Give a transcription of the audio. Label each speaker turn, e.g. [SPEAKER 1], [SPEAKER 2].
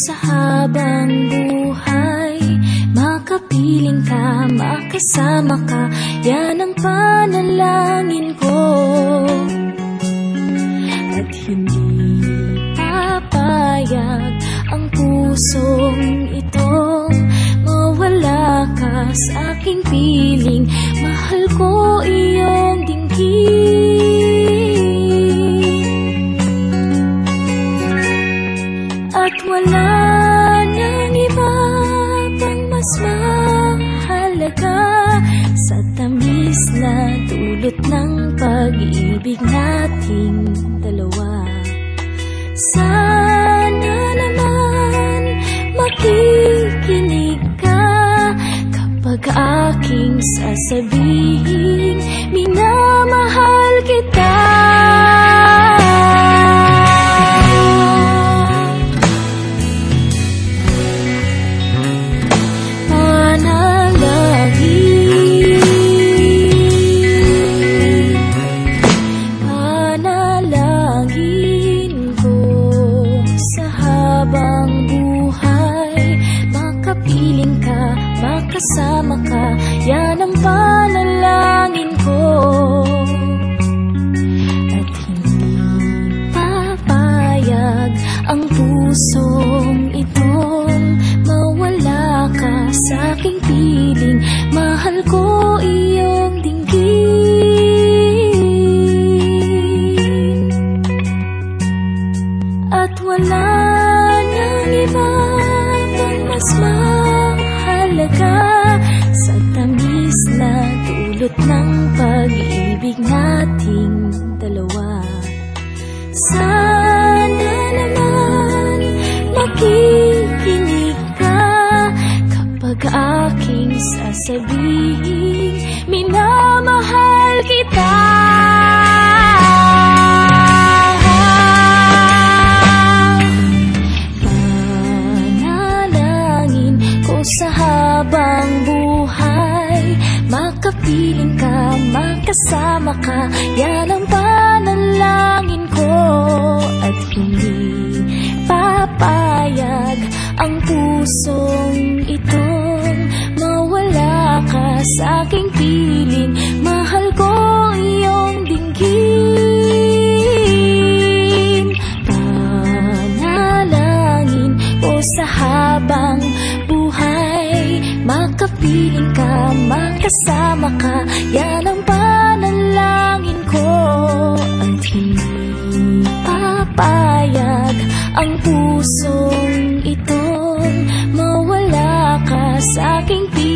[SPEAKER 1] sa habang buhay. Makapiling ka, makasama ka, yan ang panalangin ko. At hindi papayag ang pusong itong mawala ka sa aking piling. Mahal ko iyong dinggin, at wala nang iba pang mas mahalaga sa tamis na dulot ng pag-ibig nating dalawa. Sana naman makikinig ka kapag aking sasabihin, minamahal kita. Kasama ka, yan ang panalangin ko. At hindi papayag ang pusong itong mawala ka sa aking piling. Mahal ko iyong dinggin, at wala nang iba pang mas mahalaga sa tamis na dulot ng pag-ibig nating dalawa. Sana naman makikinig ka kapag aking sasabihin, minamahal kita. Panalangin ko sa habang buhay, makapiling ka, makasama ka, yan ang panalangin ko. At hindi papayag ang pusong itong mawala ka sa aking piling. Mahal ko iyong dinggin, panalangin ko sa habang buhay, makapiling ka, makasama ka, yan ang panalangin ko. At hindi papayag ang pusong itong mawala ka sa aking piling.